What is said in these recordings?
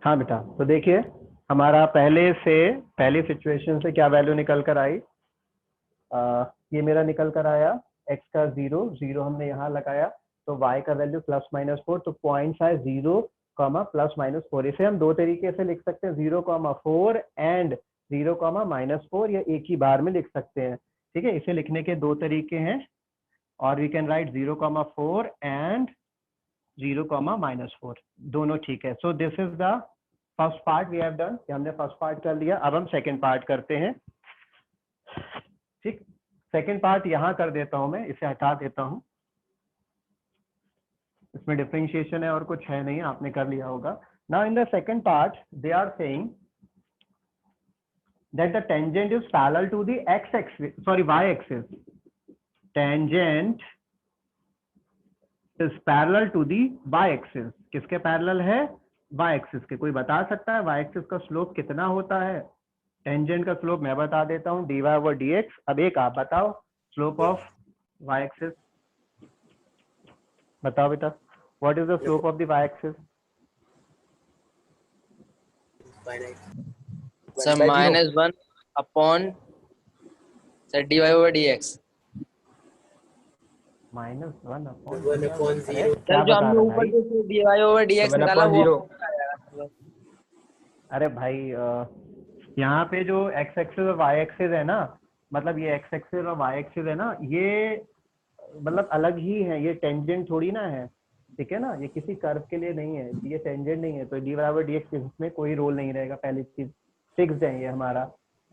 हाँ बेटा, तो देखिए हमारा पहली सिचुएशन से क्या वैल्यू निकल कर आई। ये मेरा निकल कर आया x का 0 हमने यहाँ लगाया, तो y का वैल्यू +-4, तो पॉइंट्स आए 0, +-4। इसे हम दो तरीके से लिख सकते हैं, 0,4 एंड 0,-4, या एक ही बार में लिख सकते हैं। ठीक है, इसे लिखने के दो तरीके हैं, और वी कैन राइट 0,4 एंड 0,-4, दोनों ठीक है। So this is the first part we have done, हमने फर्स्ट पार्ट कर लिया। अब हम सेकंड पार्ट करते हैं। ठीक, सेकंड पार्ट यहाँ कर देता हूं मैं, इसे हटा देता हूं, इसमें डिफरेंशिएशन है और कुछ है नहीं, आपने कर लिया होगा। Now in the second part they are saying that the tangent is parallel to the y axis. Tangent is parallel to the y axis. किसके पैरेलल है? y axis के। कोई बता सकता है y axis का स्लोप कितना होता है? टेंजेंट का स्लोप मैं बता देता हूँ, dy/dx। अब एक आप बताओ, स्लोप ऑफ y axis बताओ बेटा, what is the slope of the y axis? Sir -1 upon sir dy/dx। -1 upon sir जो हमने ऊपर से dy/dx निकाला वो अरे भाई यहाँ पे जो x एक्सिस और y एक्सिस है ना, मतलब ये x एक्सिस और y एक्सिस है ना, ये मतलब अलग ही है, ये टेंजेंट थोड़ी ना है। ठीक है ना, ये किसी कर्व के लिए नहीं है, ये टेंजेंट नहीं है, तो dy/dx इसमें कोई रोल नहीं रहेगा। पहली चीज फिक्स्ड है ये हमारा।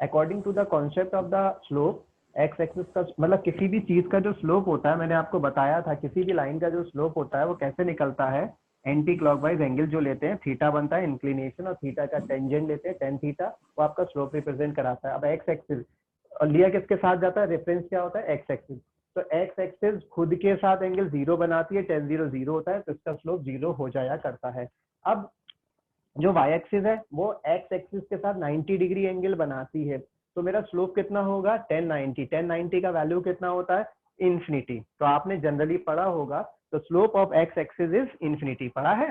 According to the concept of the slope, x axis का मतलब किसी भी चीज का जो स्लोप होता है, मैंने आपको बताया था, किसी भी लाइन का जो स्लोप होता है वो कैसे निकलता है, एंटी क्लॉकवाइज एंगल जो लेते हैं, थीटा बनता है इंक्लिनेशन, और थीटा का टेंजेंट लेते हैं tan थीटा, वो आपका स्लोप रिप्रेजेंट कराता है। अब एक्स एक्सिस और लिया किसके साथ जाता है, रेफरेंस क्या होता है, एक्स एक्सिस। तो एक्स एक्सिस खुद के साथ एंगल 0 बनाती है, tan 0 0 होता है, तो इसका स्लोप 0 हो जाया करता है। अब जो y एक्सिस है वो x एक्सिस के साथ 90 डिग्री एंगल बनाती है, तो मेरा स्लोप कितना होगा, tan 90। tan 90 का वैल्यू कितना होता है, इन्फिनिटी। तो आपने जनरली पढ़ा होगा, तो slope of x axis is infinity, पढ़ा है?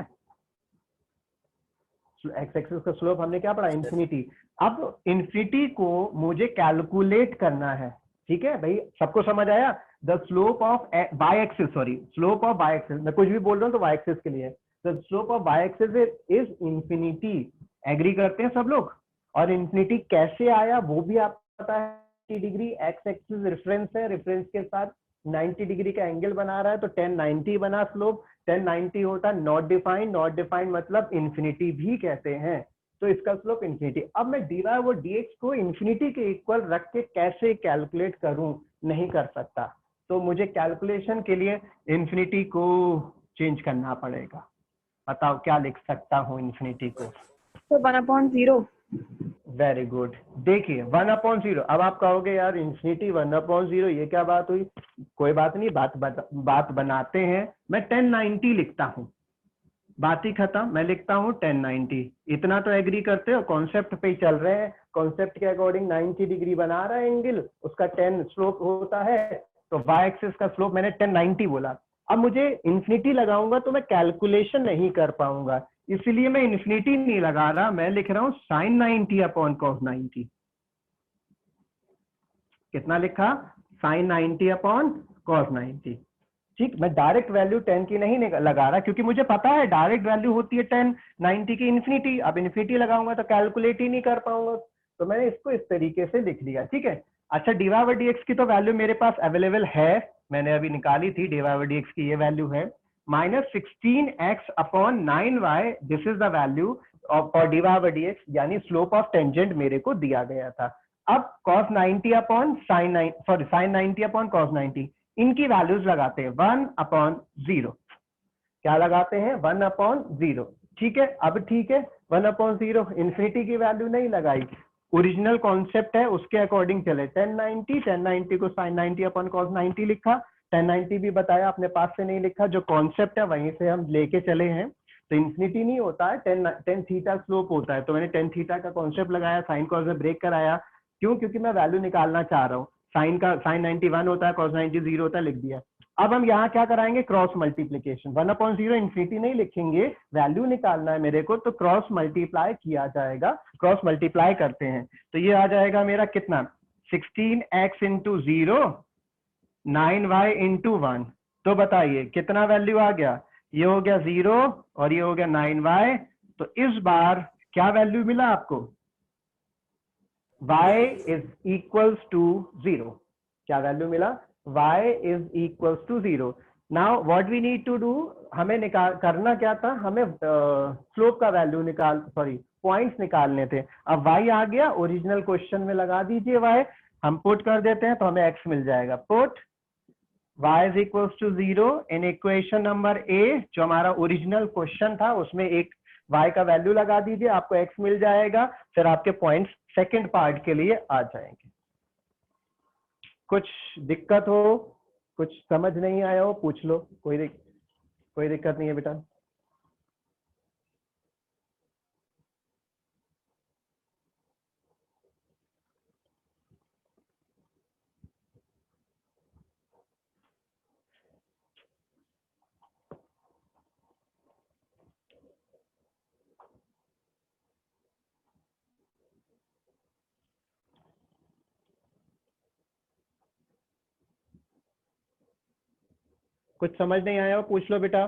x एक्सिस का स्लोप हमने क्या पढ़ा, इन्फिनिटी। अब इन्फिनिटी को मुझे कैलकुलेट करना है। ठीक है भाई, सबको समझ आया? The slope of y axis, sorry, slope of y axis, मैं कुछ भी बोल रहा हूँ तो y एक्सिस के लिए, the slope of y axis is infinity. Agree करते हैं सब लोग? और इन्फिनिटी कैसे आया वो भी आपको पता है, 90 डिग्री एक्स एक्सिस रेफरेंस है, रेफरेंस के साथ 90 डिग्री का एंगल बना रहा है, तो tan 90 बना स्लोप। tan 90 होता है नॉट डिफाइंड, नॉट डिफाइंड मतलब इन्फिनिटी भी कहते हैं, तो इसका स्लोप इन्फिनिटी। अब मैं dy/dx को इन्फिनिटी के इक्वल रख के कैसे कैलकुलेट करूं, नहीं कर सकता, तो मुझे कैलकुलेशन के लिए इन्फिनिटी को चेंज करना पड़ेगा। बताओ क्या लिख सकता हूँ इन्फिनिटी को? तो 1/0। Very good. देखिए 1/0। अब आप कहोगे यार इन्फिनिटी 1/0, ये क्या बात हुई? कोई बात नहीं, बात बनाते हैं। मैं tan 90 लिखता हूँ, बात ही खत्म, मैं लिखता हूँ tan 90। इतना तो एग्री करते हो, कॉन्सेप्ट पे ही चल रहे हैं, कॉन्सेप्ट के अकॉर्डिंग 90 डिग्री बना रहा है एंगल, उसका tan स्लोप होता है, तो y एक्सिस का स्लोप मैंने tan 90 बोला। अब मुझे इन्फिनिटी लगाऊंगा तो मैं कैलकुलेशन नहीं कर पाऊंगा, इसलिए मैं इन्फिनिटी नहीं लगा रहा, मैं लिख रहा हूं sin 90 अपॉन cos 90। कितना लिखा, sin 90 अपॉन cos 90। ठीक, मैं डायरेक्ट वैल्यू 10 की नहीं लगा रहा, क्योंकि मुझे पता है डायरेक्ट वैल्यू होती है tan 90 की इन्फिनिटी। अब इन्फिनिटी लगाऊंगा तो कैलकुलेट ही नहीं कर पाऊंगा, तो मैंने इसको इस तरीके से लिख दिया। ठीक है, अच्छा dy/dx की तो वैल्यू मेरे पास अवेलेबल है, मैंने अभी निकाली थी, dy/dx की ये वैल्यू है -16x upon 9y, this is the value for dy/dx, यानी स्लोप ऑफ टेंजेंट मेरे को दिया गया था। अब cos 90 upon sin 90 upon cos 90, इनकी वैल्यूज लगाते हैं 1/0। क्या लगाते हैं, 1/0। ठीक है, अब ठीक है, 1/0, इन्फिनिटी की वैल्यू नहीं लगाई, ओरिजिनल कॉन्सेप्ट है उसके अकॉर्डिंग चले। tan 90 को sin 90 अपॉन cos 90 लिखा, tan 90 भी बताया, अपने पास से नहीं लिखा, जो कॉन्सेप्ट है वहीं से हम लेके चले हैं। तो इन्फिनिटी नहीं होता है, tan थीटा स्लोप होता है, तो मैंने tan थीटा का कॉन्सेप्ट लगाया, साइन कॉस में ब्रेक कराया। क्यों? क्योंकि मैं वैल्यू निकालना चाह रहा हूँ, sin 90 1 होता है, cos 90 0 होता है, लिख दिया। अब हम यहाँ क्या कराएंगे, क्रॉस मल्टीप्लीकेशन। 1/0 इन्फिनिटी नहीं लिखेंगे, वैल्यू निकालना है मेरे को, तो क्रॉस मल्टीप्लाई किया जाएगा। क्रॉस मल्टीप्लाई करते हैं तो ये आ जाएगा मेरा कितना, 16x इंटू 0, 9y इंटू 1। तो बताइए कितना वैल्यू आ गया, ये हो गया 0 और ये हो गया 9y। तो इस बार क्या वैल्यू मिला आपको, y इज इक्वल्स टू 0। क्या वैल्यू मिला, y is equals to 0। Now what we need to do, हमें निकाल करना क्या था, हमें स्लोप का वैल्यू पॉइंट्स निकालने थे। अब y आ गया, ओरिजिनल क्वेश्चन में लगा दीजिए y, हम पुट कर देते हैं तो हमें x मिल जाएगा। Put y is equals to 0 in equation number a, जो हमारा ओरिजिनल क्वेश्चन था उसमें एक y का वैल्यू लगा दीजिए, आपको x मिल जाएगा। फिर आपके पॉइंट्स सेकंड पार्ट के लिए आ जाएंगे। कुछ दिक्कत हो, कुछ समझ नहीं आया हो, पूछ लो, कोई दिक्कत नहीं है बेटा। कुछ समझ नहीं आया हो, पूछ लो बेटा।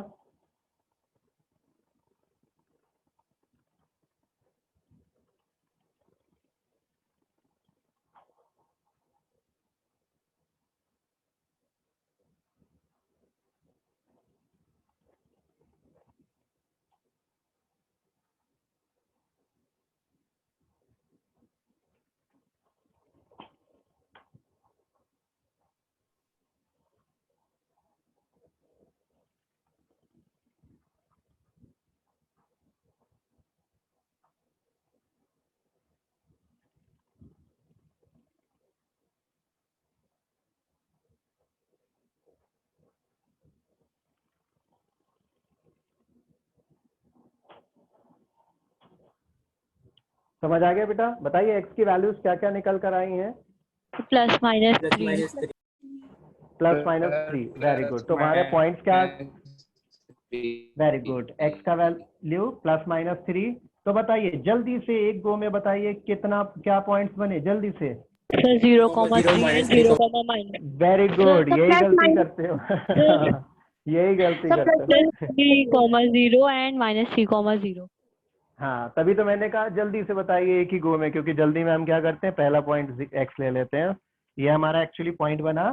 समझ आ गया बेटा? बताइए x की वैल्यूज क्या क्या निकल कर आई हैं। Plus minus plus 3। Minus plus minus 3, very good. तो हमारे पॉइंट्स क्या, वेरी गुड, x का वैल्यू प्लस माइनस 3। तो बताइए जल्दी से एक गो में बताइए कितना क्या पॉइंट्स बने जल्दी से। Sir 0,3 minus and 3 0,-। Very good, sir यही प्लस गलती माइनस। करते हो सर यही गलती सर करते प्लस हो 3,0 एंड -3,0। हाँ, तभी तो मैंने कहा जल्दी से बताइए एक ही गो में, क्योंकि जल्दी में हम क्या करते हैं, पहला पॉइंट x ले लेते हैं। ये हमारा एक्चुअली पॉइंट बना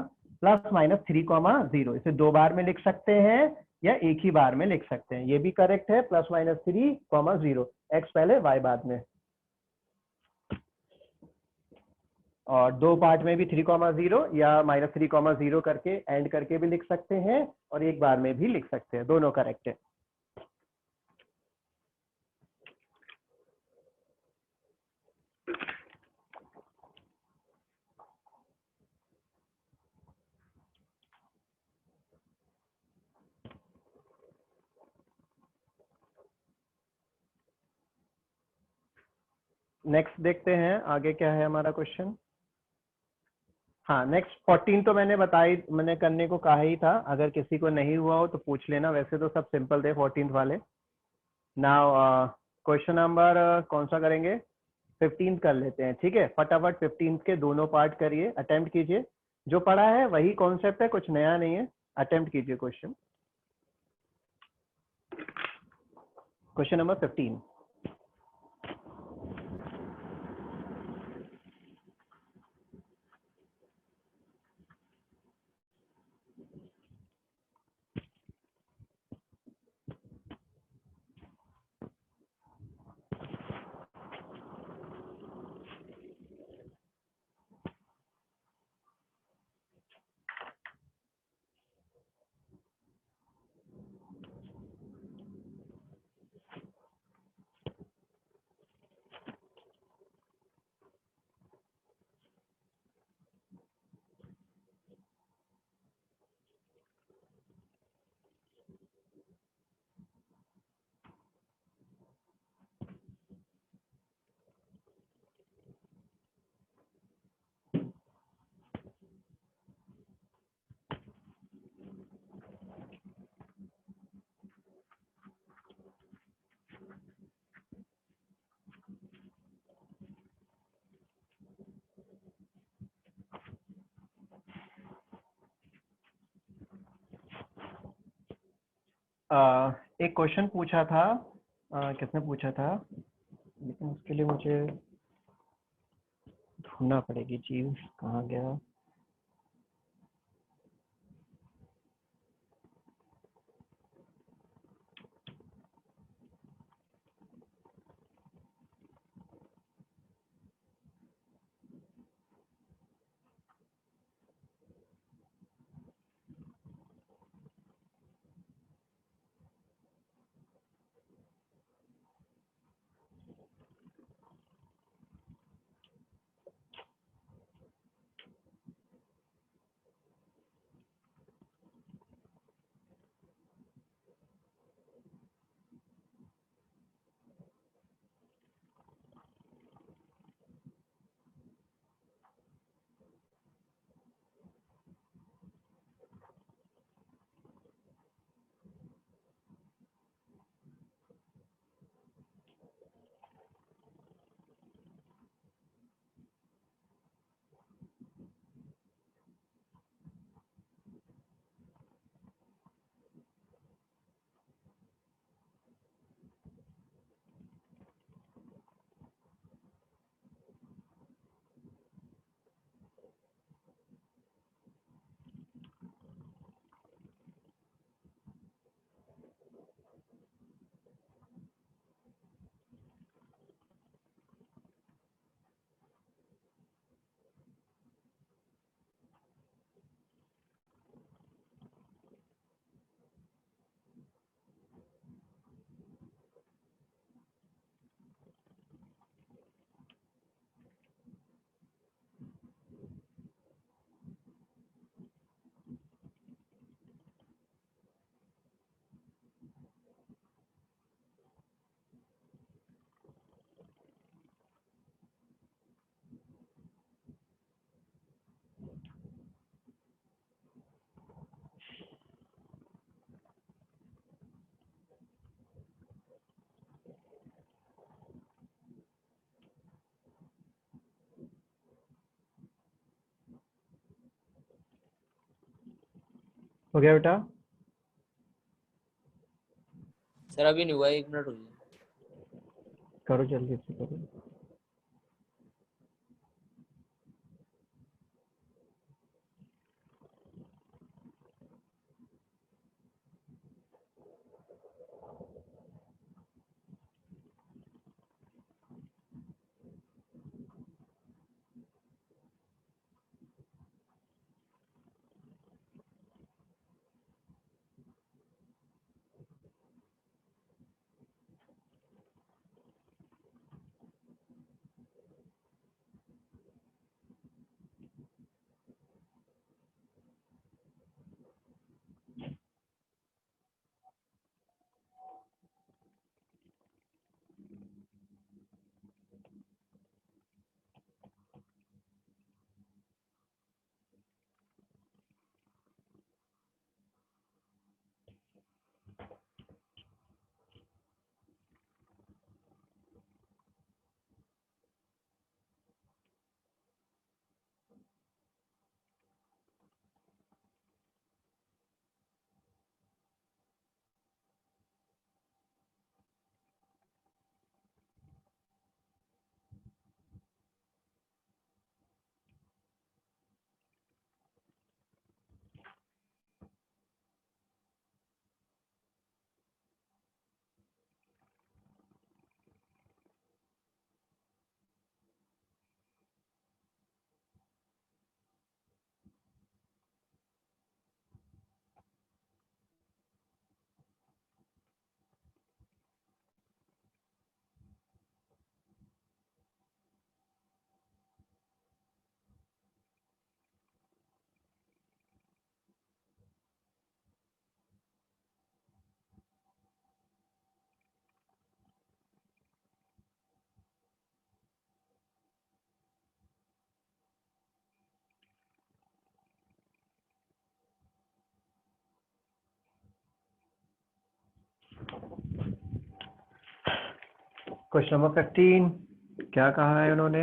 प्लस माइनस 3,0। इसे दो बार में लिख सकते हैं या एक ही बार में लिख सकते हैं, ये भी करेक्ट है। प्लस माइनस 3,0, x पहले y बाद में। और दो पार्ट में भी 3,0 या -3,0 करके एंड करके भी लिख सकते हैं और एक बार में भी लिख सकते हैं, दोनों करेक्ट है। नेक्स्ट देखते हैं आगे क्या है हमारा क्वेश्चन। हाँ, नेक्स्ट 14 तो मैंने करने को कहा ही था, अगर किसी को नहीं हुआ हो तो पूछ लेना, वैसे तो सब सिंपल थे 14 वाले। नाउ क्वेश्चन नंबर कौन सा करेंगे, 15 कर लेते हैं, ठीक है। फटाफट 15 के दोनों पार्ट करिए, अटेम्प्ट कीजिए। जो पढ़ा है वही कॉन्सेप्ट है, कुछ नया नहीं है। अटेम्प्ट कीजिए क्वेश्चन नंबर 15। एक क्वेश्चन पूछा था, किसने पूछा था, लेकिन उसके लिए मुझे ढूंढना पड़ेगी चीज, कहाँ गया। हो गया बेटा? सर अभी नहीं हुआ, 1 मिनट हो गया। करो जल्दी से करो। क्वेश्चन नंबर 15 क्या कहा है उन्होंने?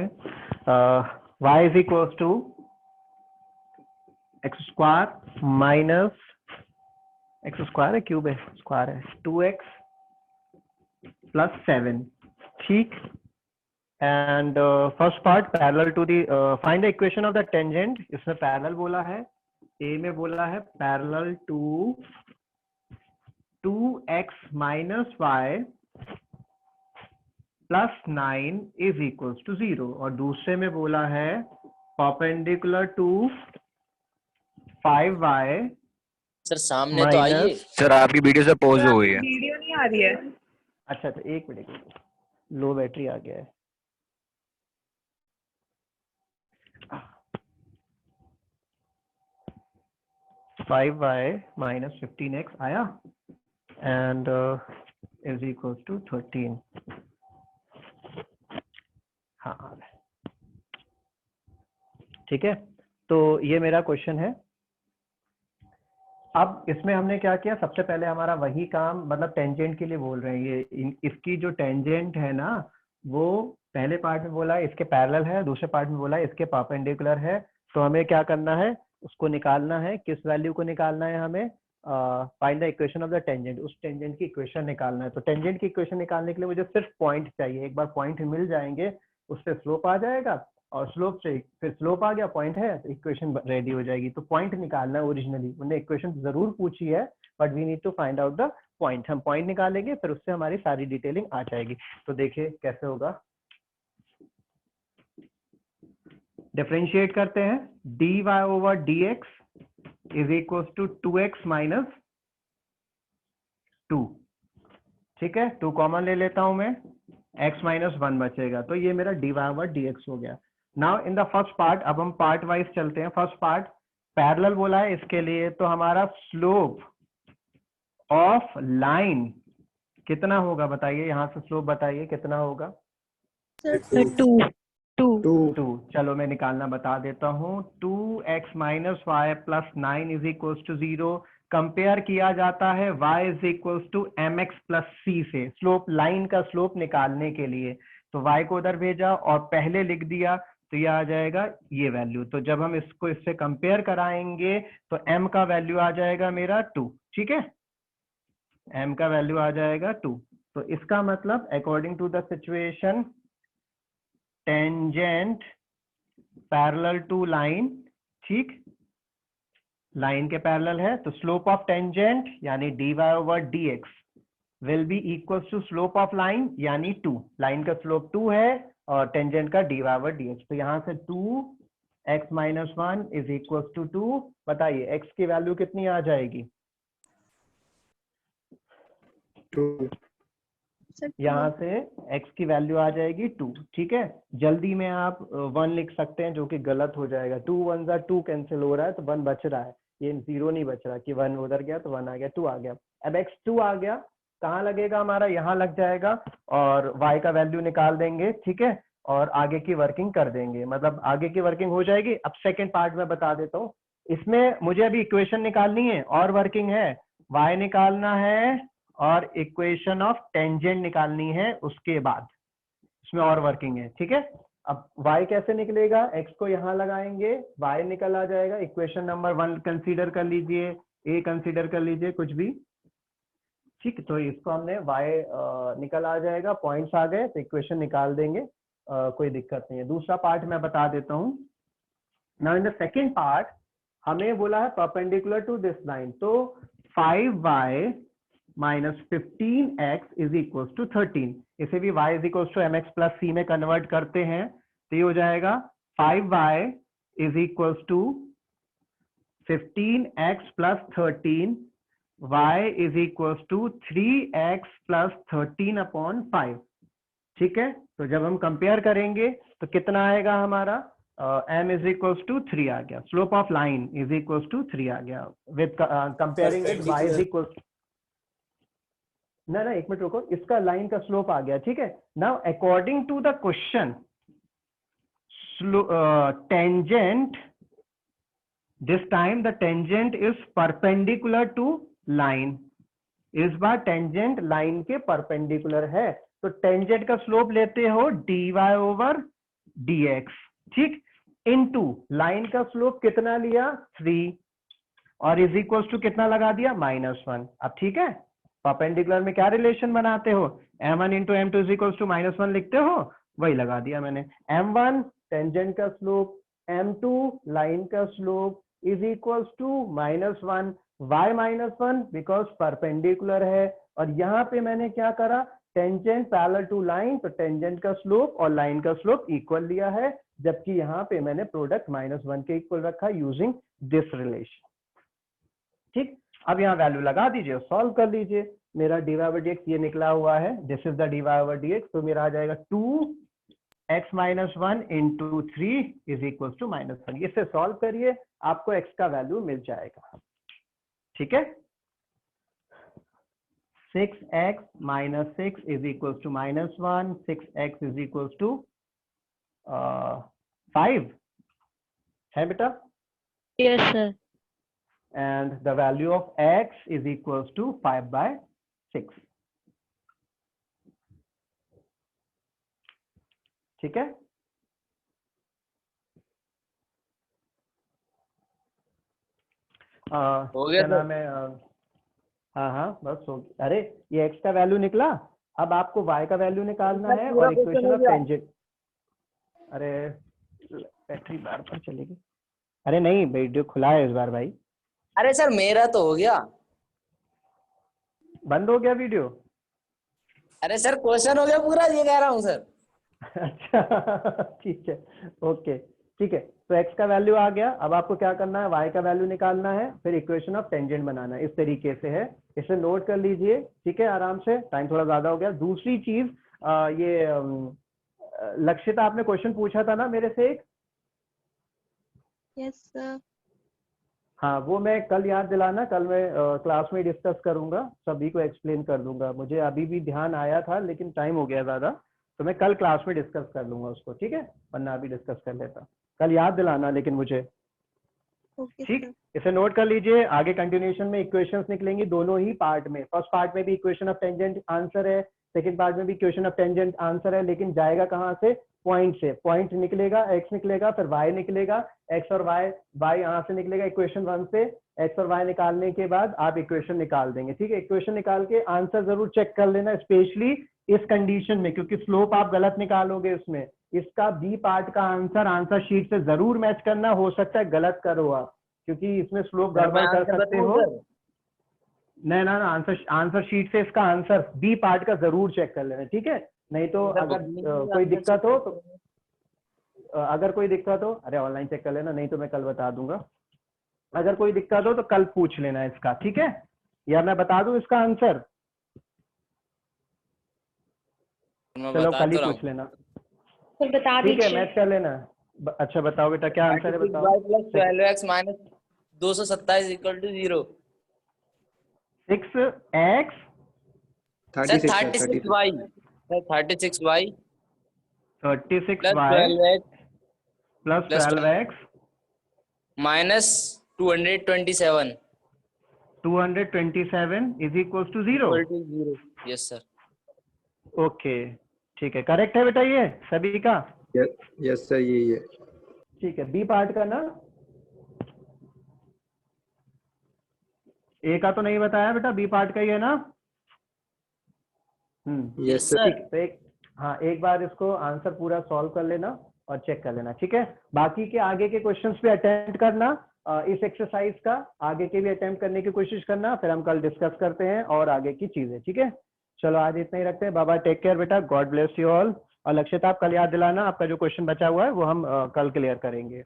y is equal to x² minus x square है क्यूब है स्क्वायर है 2x + 7 ठीक। And first part parallel to the find the equation of the tangent. इसमें पैरेलल बोला है, ए में बोला है पैरेलल टू 2x - y + 9 = 0 और दूसरे में बोला है परपेंडिकुलर टू 5y सर सामने तो आइए। सर आपकी वीडियो से पॉज हो गई है। वीडियो नहीं आ रही है। अच्छा तो एक मिनट, लो बैटरी आ गया है। (5y - 15x) आया एंड = 13। हाँ ठीक है, तो ये मेरा क्वेश्चन है। अब इसमें हमने क्या किया, सबसे पहले हमारा वही काम, मतलब टेंजेंट के लिए बोल रहे हैं ये इसकी जो टेंजेंट है ना वो पहले पार्ट में बोला है इसके पैरेलल है, दूसरे पार्ट में बोला है इसके परपेंडिकुलर है। तो हमें क्या करना है, उसको निकालना है। किस वैल्यू को निकालना है हमें? Find the equation of the tangent. उस टेंजेंट की इक्वेशन निकालना है। तो टेंजेंट की इक्वेशन निकालने के लिए मुझे सिर्फ पॉइंट चाहिए। एक बार पॉइंट मिल जाएंगे उससे स्लोप आ जाएगा और स्लोप से फिर स्लोप आ गया, पॉइंट है तो इक्वेशन रेडी हो जाएगी। तो पॉइंट निकालना है। ओरिजिनली उन्होंने इक्वेशन जरूर पूछी है but we need to find out the point. हम पॉइंट निकालेंगे फिर उससे हमारी सारी डिटेलिंग आ जाएगी। तो देखिए कैसे होगा, डिफरेंशिएट करते हैं। dy/dx = 2x - 2। ठीक है, 2 कॉमन ले लेता हूं मैं, x - 1 बचेगा। तो ये मेरा dy/dx हो गया। Now in the first part, अब हम पार्ट वाइज चलते हैं। फर्स्ट पार्ट पैरेलल बोला है इसके लिए, तो हमारा स्लोप ऑफ लाइन कितना होगा बताइए, यहाँ से स्लोप बताइए कितना होगा। 2 चलो मैं निकालना बता देता हूँ। 2x - y + 9 = 0 कंपेयर किया जाता है y = mx + c से, स्लोप लाइन का स्लोप निकालने के लिए। तो y को उधर भेजा और पहले लिख दिया तो ये आ जाएगा ये वैल्यू। तो जब हम इसको इससे कंपेयर कराएंगे तो m का वैल्यू आ जाएगा मेरा 2। ठीक है, m का वैल्यू आ जाएगा 2। तो इसका मतलब according to the situation tangent parallel to line, ठीक, लाइन के पैरेलल है तो स्लोप ऑफ टेंजेंट यानी dy/dx will be equal to slope of line यानी 2। लाइन का स्लोप 2 है और टेंजेंट का dy/dx। तो यहां से 2x - 1 = 2। बताइए x की वैल्यू कितनी आ जाएगी? 2। यहाँ से x की वैल्यू आ जाएगी 2। ठीक है, जल्दी में आप 1 लिख सकते हैं जो कि गलत हो जाएगा। 2 1 = 2 कैंसिल हो रहा है तो 1 बच रहा है, ये 0 नहीं बच रहा कि 1 उधर गया तो 1 आ गया, 2 आ गया। अब x 2 आ गया, कहाँ लगेगा हमारा? यहाँ लग जाएगा और y का वैल्यू निकाल देंगे। ठीक है, और आगे की वर्किंग कर देंगे, मतलब आगे की वर्किंग हो जाएगी। अब सेकेंड पार्ट में बता देता हूँ। इसमें मुझे अभी इक्वेशन निकालनी है और वर्किंग है, y निकालना है और इक्वेशन ऑफ टेंजेंट निकालनी है उसके बाद, इसमें और वर्किंग है। ठीक है, अब y कैसे निकलेगा? x को यहाँ लगाएंगे, y निकल आ जाएगा। इक्वेशन नंबर 1 कंसीडर कर लीजिए, a कंसीडर कर लीजिए, कुछ भी। ठीक, तो इसको हमने y निकल आ जाएगा, पॉइंट्स आ गए तो इक्वेशन निकाल देंगे, कोई दिक्कत नहीं है। दूसरा पार्ट मैं बता देता हूँ। Now in the second part हमें बोला है परपेंडिकुलर टू दिस लाइन, तो 5y - 15x = 13। इसे भी y = mx + c में कन्वर्ट करते हैं तो ये हो जाएगा 5y = 15x + 13, y = 3x + 13/5। ठीक है, तो जब हम कंपेयर करेंगे तो कितना आएगा हमारा? m = 3 आ गया। स्लोप ऑफ लाइन = 3 आ गया विद कंपेयरिंग विद y = ना एक मिनट रुको, इसका लाइन का स्लोप आ गया। ठीक है, now according to the question tangent, this time the tangent is perpendicular to line. इस बार टेंजेंट लाइन के परपेंडिकुलर है तो टेंजेंट का स्लोप लेते हो dy/dx, ठीक, इनटू लाइन का स्लोप कितना लिया? 3। और इज इक्वल टू कितना लगा दिया, -1। अब ठीक है, परपेंडिकुलर में क्या रिलेशन बनाते हो, m1 into m2 is equal to -1 लिखते हो, वही लगा दिया मैंने। m1 टेंजेंट का स्लोप, m2 लाइन का slope is equal to -1। Why -1 because perpendicular है, और यहाँ पे मैंने क्या करा, टेंजेंट पैरेलल टू लाइन, तो टेंजेंट का स्लोप और लाइन का स्लोप इक्वल लिया है, जबकि यहाँ पे मैंने प्रोडक्ट -1 के इक्वल रखा यूजिंग दिस रिलेशन। ठीक, अब यहाँ वैल्यू लगा दीजिए, सॉल्व कर लीजिए। मेरा dy/dx ये निकला हुआ है, दिस इज द dy/dx, तो मेरा आ जाएगा 2x-1 into 3 is equal to -1। इससे सॉल्व करिए, आपको x का वैल्यू मिल जाएगा। ठीक है, 6x - 6 is equal to -1, 6x is equal to 5 है बेटा, Yes, sir. and the value of x is equals to 5/6। ठीक है, हो गया क्या नाम है, हाँ हाँ बस हो गया। अरे ये x का वैल्यू निकला, अब आपको y का वैल्यू निकालना है और इक्वेशन ऑफ टेंजेंट। अरे बैटरी बार बार चलेगी, अरे नहीं वीडियो खुला है इस बार भाई, अरे सर मेरा तो हो गया। बंद हो गया वीडियो। अरे सर क्वेश्चन हो गया पूरा, ये कह रहा हूँ सर। अच्छा ठीक है, ओके ठीक है, तो x का वैल्यू आ गया। अब आपको क्या करना है, y का वैल्यू निकालना है, फिर इक्वेशन ऑफ टेंजेंट बनाना है। इस तरीके से है, इसे नोट कर लीजिए। ठीक है, आराम से, टाइम थोड़ा ज्यादा हो गया। दूसरी चीज ये लक्षिता, आपने क्वेश्चन पूछा था ना मेरे से एक, Yes, sir. हाँ वो मैं कल याद दिलाना, कल मैं क्लास में डिस्कस करूंगा, सभी को एक्सप्लेन कर दूंगा। मुझे अभी भी ध्यान आया था लेकिन टाइम हो गया ज्यादा, तो मैं कल क्लास में डिस्कस कर लूंगा उसको। ठीक है, वरना अभी डिस्कस कर लेता, कल याद दिलाना लेकिन मुझे। Okay, ठीक, sir. इसे नोट कर लीजिए। आगे कंटिन्यूएशन में इक्वेशंस निकलेंगी दोनों ही पार्ट में। फर्स्ट पार्ट में भी इक्वेशन ऑफ टेंजेंट आंसर है, सेकंड पार्ट में भी इक्वेशन ऑफ टेंजेंट आंसर है, लेकिन जाएगा कहाँ से, पॉइंट से। पॉइंट निकलेगा, x निकलेगा, फिर y निकलेगा, x और y यहाँ से निकलेगा इक्वेशन 1 से। x और y निकालने के बाद आप इक्वेशन निकाल देंगे। ठीक है, इक्वेशन निकाल के आंसर जरूर चेक कर लेना, स्पेशली इस कंडीशन में, क्योंकि स्लोप आप गलत निकालोगे उसमें। इसका बी पार्ट का आंसर शीट से जरूर मैच करना, हो सकता है गलत करो आप, क्योंकि इसमें स्लोप गड़बड़ कर सकते हो। नहीं ना, आंसर शीट से इसका आंसर बी पार्ट का जरूर चेक कर लेना। ठीक है, नहीं तो अगर कोई दिक्कत हो तो, अगर कोई दिक्कत हो, अरे ऑनलाइन चेक कर लेना, नहीं तो मैं कल बता दूंगा। अगर कोई दिक्कत हो तो कल पूछ लेना इसका। ठीक है, या मैं बता दूं इसका आंसर, चलो कल ही पूछ लेना। तो बता ठीक है, दीजिए। मैच कर लेना। अच्छा बताओ बेटा, क्या आंसर है बताओ। 12x minus 227 equal to 0। 6x sir 36y, sir 36y 36y plus 12x plus 12x minus 227 is equal to 0। Yes sir. Okay ठीक है, करेक्ट है बेटा ये सभी का। यस सर, यही है। ठीक है, बी पार्ट का ना, ए का तो नहीं बताया बेटा, बी पार्ट का ही है ना। Yes sir. ठीक, तो हाँ एक बार इसको आंसर पूरा सॉल्व कर लेना और चेक कर लेना। ठीक है, बाकी के आगे के क्वेश्चंस भी अटेम्प्ट करना, इस एक्सरसाइज का आगे के भी अटेम्प्ट करने की कोशिश करना, फिर हम कल डिस्कस करते हैं और आगे की चीजें। ठीक है, चलो आज इतना ही रखते हैं। बाबा टेक केयर बेटा, गॉड ब्लेस यू ऑल। और लक्षित आप कल याद दिलाना, आपका जो क्वेश्चन बचा हुआ है वो हम कल क्लियर करेंगे।